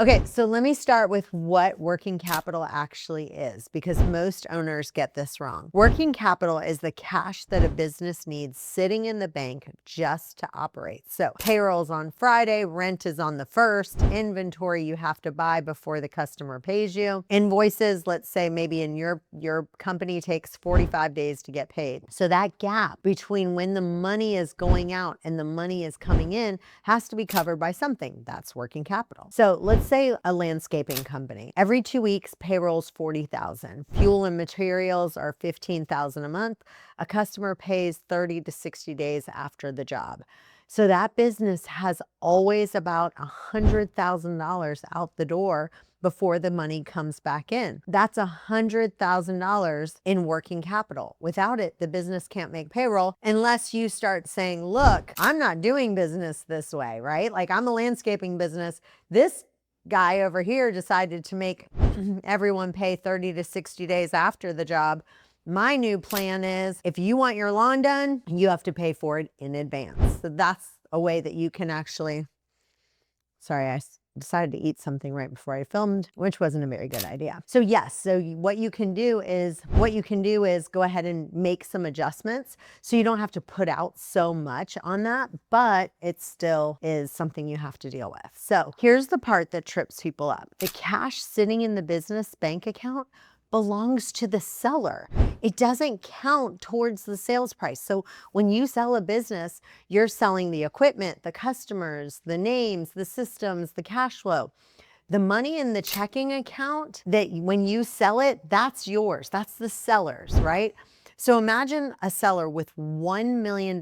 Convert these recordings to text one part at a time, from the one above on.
Okay, so let me start with what working capital actually is, because most owners get this wrong. Working capital is the cash that a business needs sitting in the bank just to operate. So payroll's on Friday, rent is on the 1st, inventory you have to buy before the customer pays you. Invoices, let's say maybe in your company takes 45 days to get paid. So that gap between when the money is going out and the money is coming in has to be covered by something. That's working capital. So let's say a landscaping company. Every 2 weeks, payroll's $40,000. Fuel and materials are $15,000 a month. A customer pays 30 to 60 days after the job. So that business has always about $100,000 out the door before the money comes back in. That's $100,000 in working capital. Without it, the business can't make payroll unless you start saying, look, I'm not doing business this way, right? Like, I'm a landscaping business. This guy over here decided to make everyone pay 30 to 60 days after the job. My new plan is, if you want your lawn done, you have to pay for it in advance. So that's a way that you can actually, sorry, I decided to eat something right before I filmed, which wasn't a very good idea. So yes, so what you can do is go ahead and make some adjustments so you don't have to put out so much on that, but it still is something you have to deal with. So here's the part that trips people up. The cash sitting in the business bank account belongs to the seller. It doesn't count towards the sales price. So when you sell a business, you're selling the equipment, the customers, the names, the systems, the cash flow. The money in the checking account, that when you sell it, that's yours. That's the seller's, right? So imagine a seller with $1 million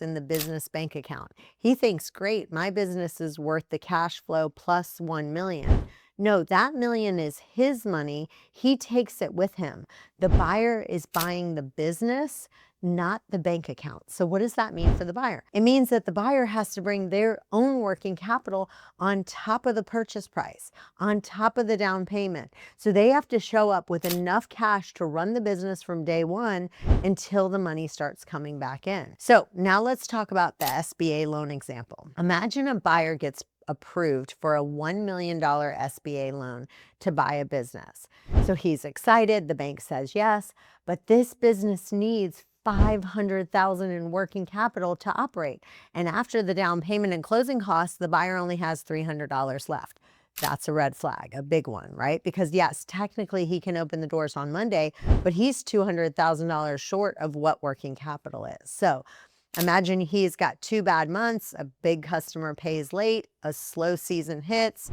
in the business bank account. He thinks, great, my business is worth the cash flow plus 1 million. No, that million is his money. He takes it with him. The buyer is buying the business, not the bank account. So what does that mean for the buyer? It means that the buyer has to bring their own working capital on top of the purchase price, on top of the down payment. So they have to show up with enough cash to run the business from day one until the money starts coming back in. So now let's talk about the SBA loan example. Imagine a buyer gets approved for a $1 million SBA loan to buy a business. So he's excited, the bank says yes, but this business needs $500,000 in working capital to operate. And after the down payment and closing costs, the buyer only has $300 left. That's a red flag, a big one, right? Because yes, technically he can open the doors on Monday, but he's $200,000 short of what working capital is. So imagine he's got 2 bad months, a big customer pays late, a slow season hits,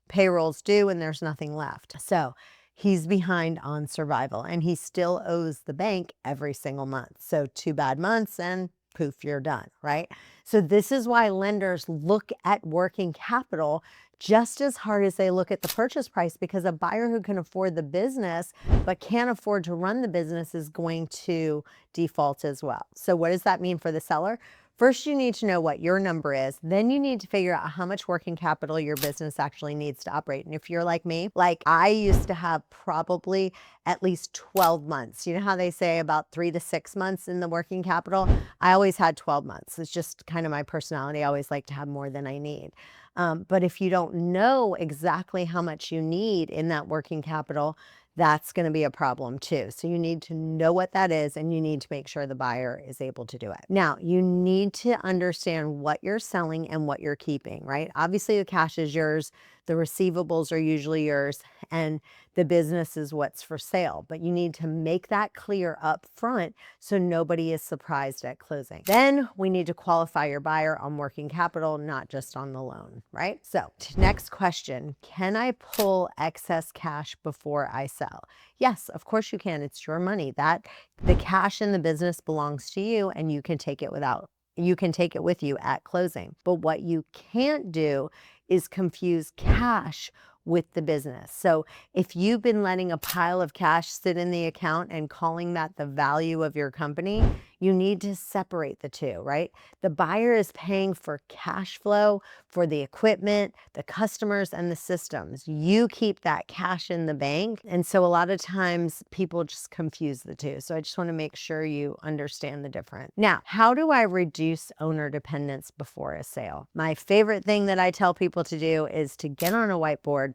payroll's due, and there's nothing left. So he's behind on survival, and he still owes the bank every single month. So 2 bad months and poof, you're done, right? So this is why lenders look at working capital just as hard as they look at the purchase price, because a buyer who can afford the business but can't afford to run the business is going to default as well. So what does that mean for the seller? First, you need to know what your number is. Then you need to figure out how much working capital your business actually needs to operate. And if you're like me, like I used to have probably at least 12 months. You know how they say about 3 to 6 months in the working capital? I always had 12 months. It's just kind of my personality. I always like to have more than I need. But if you don't know exactly how much you need in that working capital, that's going to be a problem too. So you need to know what that is, and you need to make sure the buyer is able to do it. Now, you need to understand what you're selling and what you're keeping, right? Obviously, the cash is yours. The receivables are usually yours, and the business is what's for sale. But you need to make that clear up front so nobody is surprised at closing. Then we need to qualify your buyer on working capital, not just on the loan, right? So next question, can I pull excess cash before I sell? Yes, of course you can. It's your money. The cash in the business belongs to you, and you can take it with you at closing. But what you can't do is confuse cash with the business. So if you've been letting a pile of cash sit in the account and calling that the value of your company, You need to separate the two, right? The buyer is paying for cash flow, for the equipment, the customers, and the systems. You keep that cash in the bank. And so a lot of times people just confuse the two. So I just want to make sure you understand the difference. Now, how do I reduce owner dependence before a sale? My favorite thing that I tell people to do is to get on a whiteboard,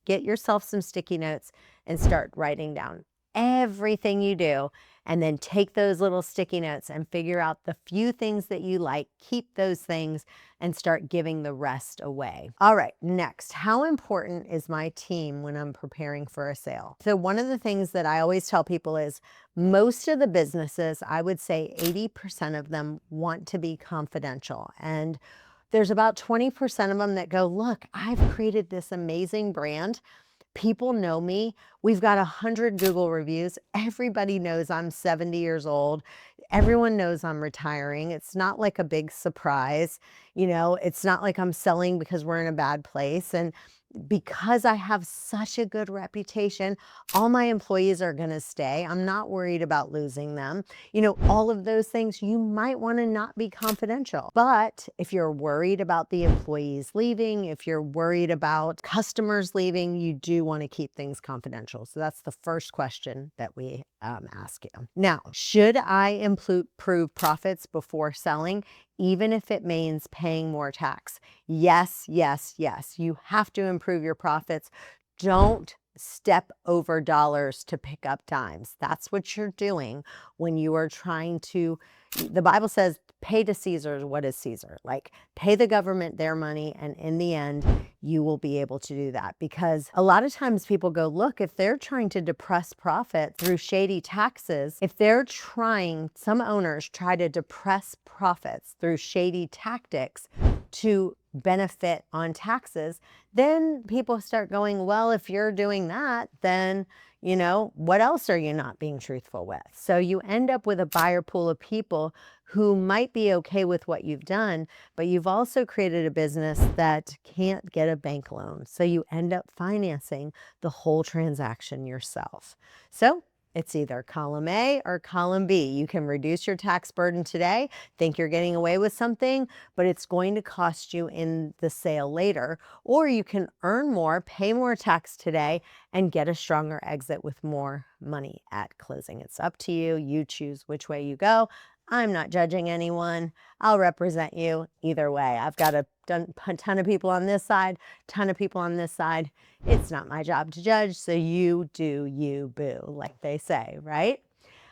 get yourself some sticky notes, and start writing down everything you do, and then take those little sticky notes and figure out the few things that you like, keep those things, and start giving the rest away. All right, next, how important is my team when I'm preparing for a sale? So one of the things that I always tell people is most of the businesses, I would say 80% of them want to be confidential. And there's about 20% of them that go, look, I've created this amazing brand. People know me. We've got 100 Google reviews. Everybody knows I'm 70 years old. Everyone knows I'm retiring. It's not like a big surprise. It's not like I'm selling because we're in a bad place. And because I have such a good reputation, all my employees are going to stay. I'm not worried about losing them. All of those things, you might want to not be confidential. But if you're worried about the employees leaving, if you're worried about customers leaving, you do want to keep things confidential. So that's the first question that we ask you. Now, should I improve profits before selling, even if it means paying more tax? Yes, yes, yes. You have to improve your profits. Don't step over dollars to pick up dimes. That's what you're doing when you are trying to, the Bible says, pay to Caesar what is Caesar. Like, pay the government their money, and in the end, you will be able to do that. Because a lot of times people go, look, if they're trying to depress profit through shady taxes, some owners try to depress profits through shady tactics to benefit on taxes, then people start going, well, if you're doing that, then what else are you not being truthful with? So you end up with a buyer pool of people who might be okay with what you've done, but you've also created a business that can't get a bank loan. So you end up financing the whole transaction yourself. So it's either column A or column B. You can reduce your tax burden today, think you're getting away with something, but it's going to cost you in the sale later. Or you can earn more, pay more tax today, and get a stronger exit with more money at closing. It's up to you. You choose which way you go. I'm not judging anyone. I'll represent you either way. I've got a ton of people on this side, ton of people on this side. It's not my job to judge, so you do you, boo, like they say, right?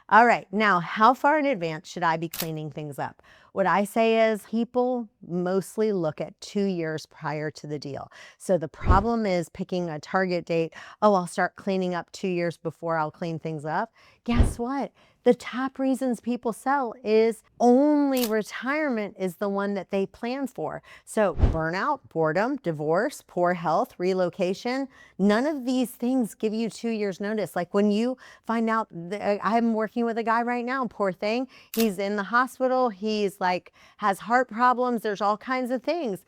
All right, now how far in advance should I be cleaning things up? What I say is people mostly look at 2 years prior to the deal. So the problem is picking a target date. Oh, I'll start cleaning up 2 years before I'll clean things up. Guess what? The top reasons people sell is only retirement is the one that they plan for. So burnout, boredom, divorce, poor health, relocation, none of these things give you 2 years notice. Like when you find out, I'm working with a guy right now, poor thing. He's in the hospital. He's like, has heart problems. There's all kinds of things.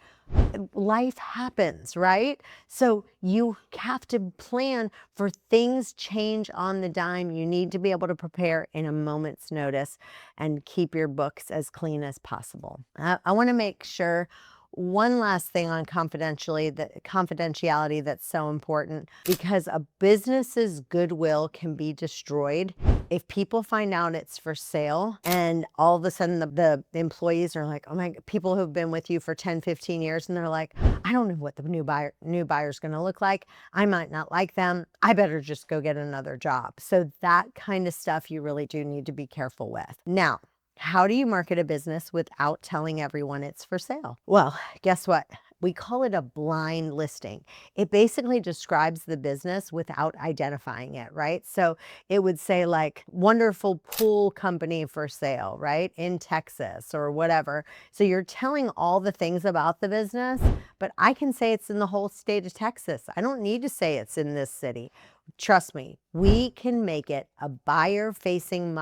Life happens, right? So you have to plan for things change on the dime. You need to be able to prepare in a moment's notice and keep your books as clean as possible. I want to make sure one last thing on confidentiality that's so important, because a business's goodwill can be destroyed if people find out it's for sale and all of a sudden the employees are like, oh my, people who've been with you for 10, 15 years, and they're like, I don't know what the new buyer's going to look like. I might not like them. I better just go get another job. So that kind of stuff you really do need to be careful with. Now, how do you market a business without telling everyone it's for sale? Well, guess what? We call it a blind listing. It basically describes the business without identifying it, right? So it would say like wonderful pool company for sale, right? In Texas or whatever. So you're telling all the things about the business, but I can say it's in the whole state of Texas. I don't need to say it's in this city. Trust me, we can make it a buyer-facing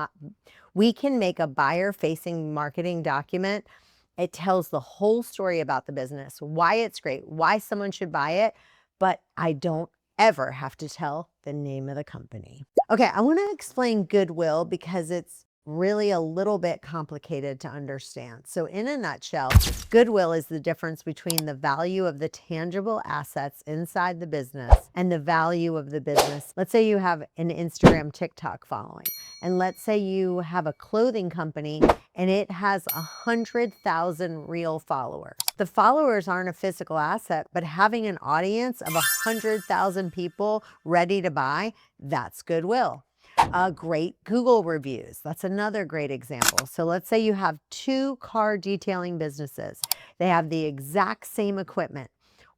marketing document. It tells the whole story about the business, why it's great, why someone should buy it, but I don't ever have to tell the name of the company. Okay, I want to explain goodwill because it's really a little bit complicated to understand. So, in a nutshell, goodwill is the difference between the value of the tangible assets inside the business and the value of the business. Let's say you have an Instagram, TikTok following, and let's say you have a clothing company and it has 100,000 real followers. The followers aren't a physical asset, but having an audience of 100,000 people ready to buy, that's goodwill. Great Google reviews. That's another great example. So let's say you have two car detailing businesses. They have the exact same equipment.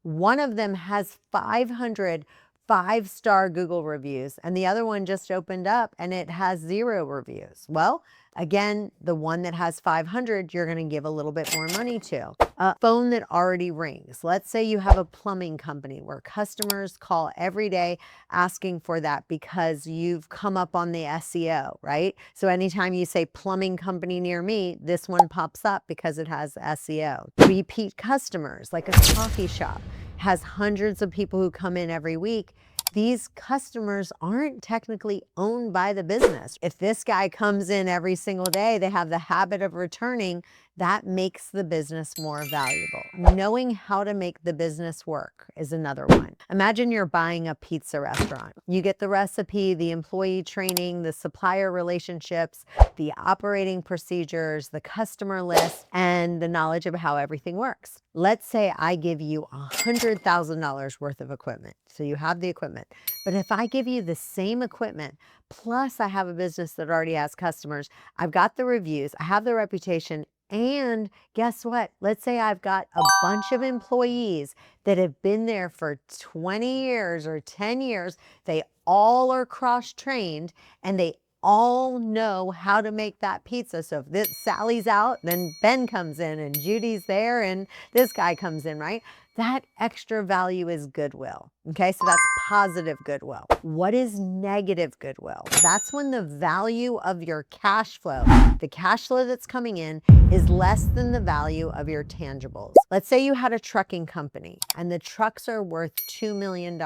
One of them has 500 five-star Google reviews, and the other one just opened up and it has 0 reviews. Well, again, the one that has 500, you're going to give a little bit more money to. A phone that already rings. Let's say you have a plumbing company where customers call every day asking for that because you've come up on the SEO, right? So anytime you say plumbing company near me, this one pops up because it has SEO. Repeat customers, like a coffee shop, has hundreds of people who come in every week. These customers aren't technically owned by the business. If this guy comes in every single day, they have the habit of returning, that makes the business more valuable. Knowing how to make the business work is another one. Imagine you're buying a pizza restaurant. You get the recipe, the employee training, the supplier relationships, the operating procedures, the customer list, and the knowledge of how everything works. Let's say I give you $100,000 worth of equipment. So you have the equipment. But if I give you the same equipment, plus I have a business that already has customers, I've got the reviews, I have the reputation, and guess what? Let's say I've got a bunch of employees that have been there for 20 years or 10 years. They all are cross-trained and they all know how to make that pizza. So if this Sally's out, then Ben comes in, and Judy's there, and this guy comes in, right? That extra value is goodwill. Okay, so that's positive goodwill. What is negative goodwill? That's when the value of your cash flow, the cash flow that's coming in, is less than the value of your tangibles. Let's say you had a trucking company and the trucks are worth $2 million,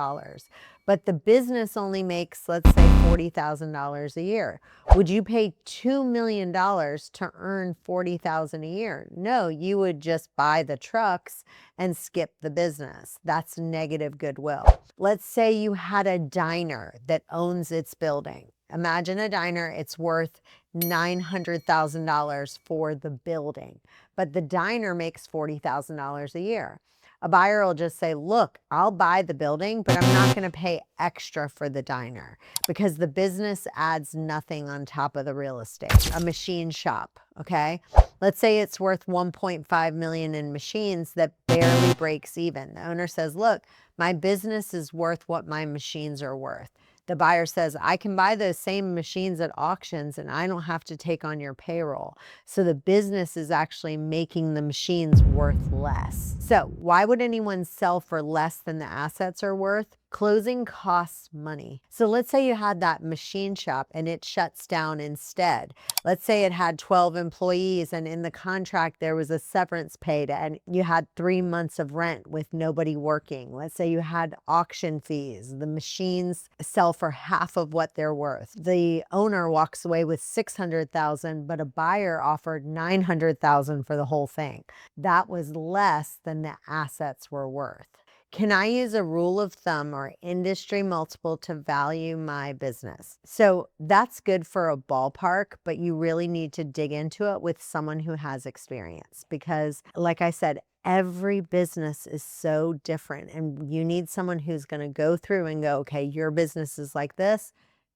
but the business only makes, let's say, $40,000 a year. Would you pay $2 million to earn $40,000 a year? No, you would just buy the trucks and skip the business. That's negative goodwill. Let's say you had a diner that owns its building. Imagine a diner, it's worth $900,000 for the building, but the diner makes $40,000 a year. A buyer will just say, look, I'll buy the building, but I'm not going to pay extra for the diner because the business adds nothing on top of the real estate. A machine shop, okay? Let's say it's worth 1.5 million in machines that barely breaks even. The owner says, look, my business is worth what my machines are worth. The buyer says, I can buy those same machines at auctions and I don't have to take on your payroll. So the business is actually making the machines worth less. So why would anyone sell for less than the assets are worth? Closing costs money. So let's say you had that machine shop and it shuts down instead. Let's say it had 12 employees and in the contract there was a severance paid and you had 3 months of rent with nobody working. Let's say you had auction fees. The machines sell for half of what they're worth. The owner walks away with 600,000, but a buyer offered 900,000 for the whole thing. That was less than the assets were worth. Can I use a rule of thumb or industry multiple to value my business? So that's good for a ballpark, but you really need to dig into it with someone who has experience because, like I said, every business is so different and you need someone who's going to go through and go, okay, your business is like this.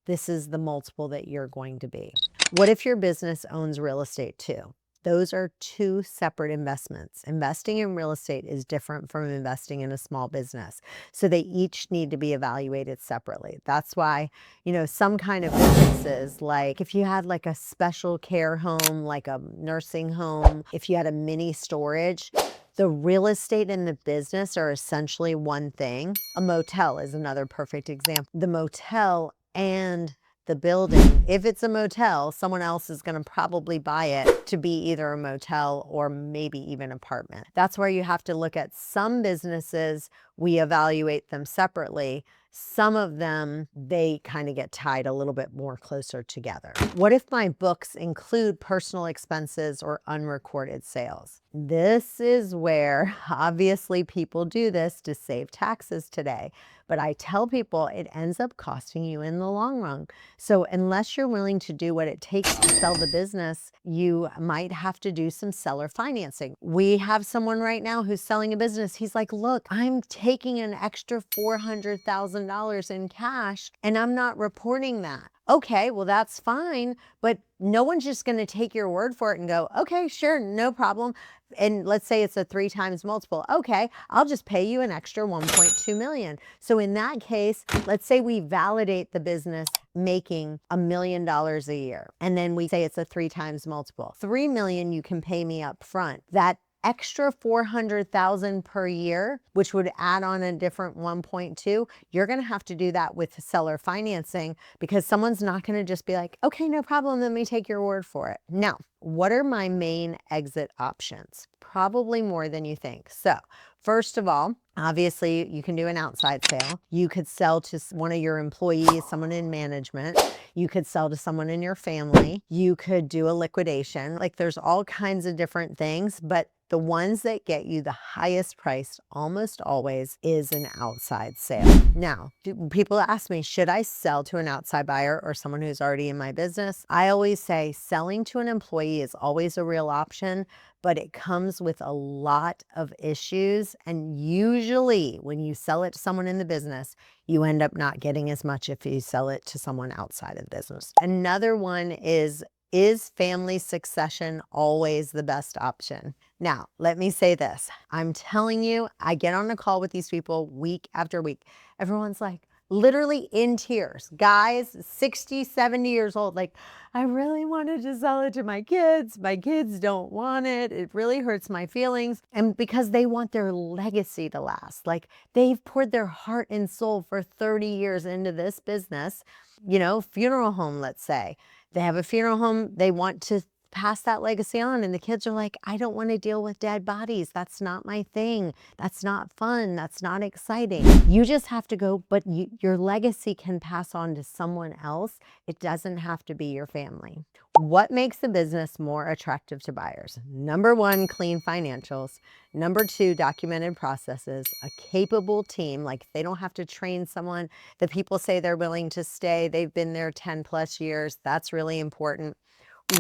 This is the multiple that you're going to be. What if your business owns real estate too? Those are two separate investments. Investing in real estate is different from investing in a small business. So they each need to be evaluated separately. That's why, some kind of businesses, like if you had like a special care home, like a nursing home, if you had a mini storage, the real estate and the business are essentially one thing. A motel is another perfect example. The motel and the building. If it's a motel, someone else is going to probably buy it to be either a motel or maybe even apartment. That's where you have to look at some businesses, we evaluate them separately. Some of them, they kind of get tied a little bit more closer together. What if my books include personal expenses or unrecorded sales? This is where obviously people do this to save taxes today. But I tell people it ends up costing you in the long run. So unless you're willing to do what it takes to sell the business, you might have to do some seller financing. We have someone right now who's selling a business. He's like, look, I'm taking an extra $400,000 in cash and I'm not reporting that. Okay, well, that's fine, but no one's just going to take your word for it and go, okay, sure, no problem. And let's say it's a 3 times multiple. Okay, I'll just pay you an extra 1.2 million. So in that case, let's say we validate the business making $1 million a year. And then we say it's a 3 times multiple. 3 million you can pay me up front. That extra 400,000 per year, which would add on a different 1.2, you're going to have to do that with seller financing because someone's not going to just be like, okay, no problem, let me take your word for it. Now, what are my main exit options? Probably more than you think. So first of all, obviously you can do an outside sale. You could sell to one of your employees, someone in management. You could sell to someone in your family. You could do a liquidation. Like there's all kinds of different things, but the ones that get you the highest price almost always is an outside sale. Now, people ask me, should I sell to an outside buyer or someone who's already in my business? I always say selling to an employee is always a real option, but it comes with a lot of issues. And usually when you sell it to someone in the business, you end up not getting as much if you sell it to someone outside of the business. Another one is family succession always the best option? Now, let me say this. I'm telling you, I get on a call with these people week after week. Everyone's like, literally in tears. Guys, 60, 70 years old, like, I really wanted to sell it to my kids. My kids don't want it. It really hurts my feelings. And because they want their legacy to last, like they've poured their heart and soul for 30 years into this business, funeral home, let's say. They have a funeral home, they want to pass that legacy on, and the kids are like, I don't want to deal with dead bodies. That's not my thing. That's not fun. That's not exciting. You just have to go, but your legacy can pass on to someone else. It doesn't have to be your family. What makes the business more attractive to buyers? Number 1, clean financials. Number 2, documented processes, a capable team. Like they don't have to train someone. The people say they're willing to stay. They've been there 10 plus years. That's really important.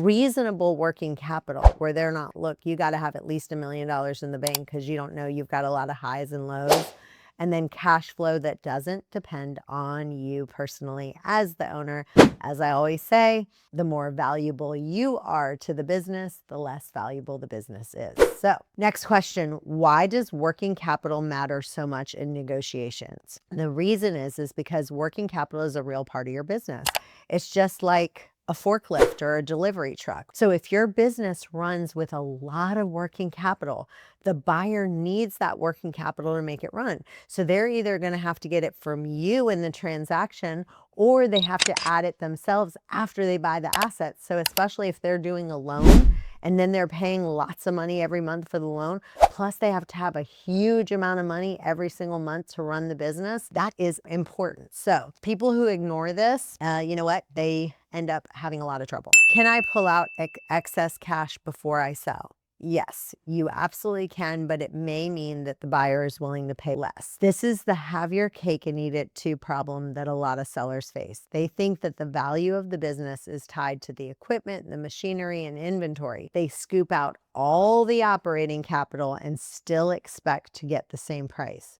Reasonable working capital where they're not, look, you got to have at least $1 million in the bank because you don't know, you've got a lot of highs and lows. And then cash flow that doesn't depend on you personally as the owner. As I always say, the more valuable you are to the business, the less valuable the business is. So next question, why does working capital matter so much in negotiations? The reason is because working capital is a real part of your business. It's just like a forklift or a delivery truck. So if your business runs with a lot of working capital, the buyer needs that working capital to make it run. So they're either going to have to get it from you in the transaction, or they have to add it themselves after they buy the assets. So especially if they're doing a loan and then they're paying lots of money every month for the loan, plus they have to have a huge amount of money every single month to run the business, that is important. So people who ignore this, you know what? They end up having a lot of trouble. Can I pull out excess cash before I sell? Yes, you absolutely can, but it may mean that the buyer is willing to pay less. This is the have your cake and eat it too problem that a lot of sellers face. They think that the value of the business is tied to the equipment, the machinery, and inventory. They scoop out all the operating capital and still expect to get the same price.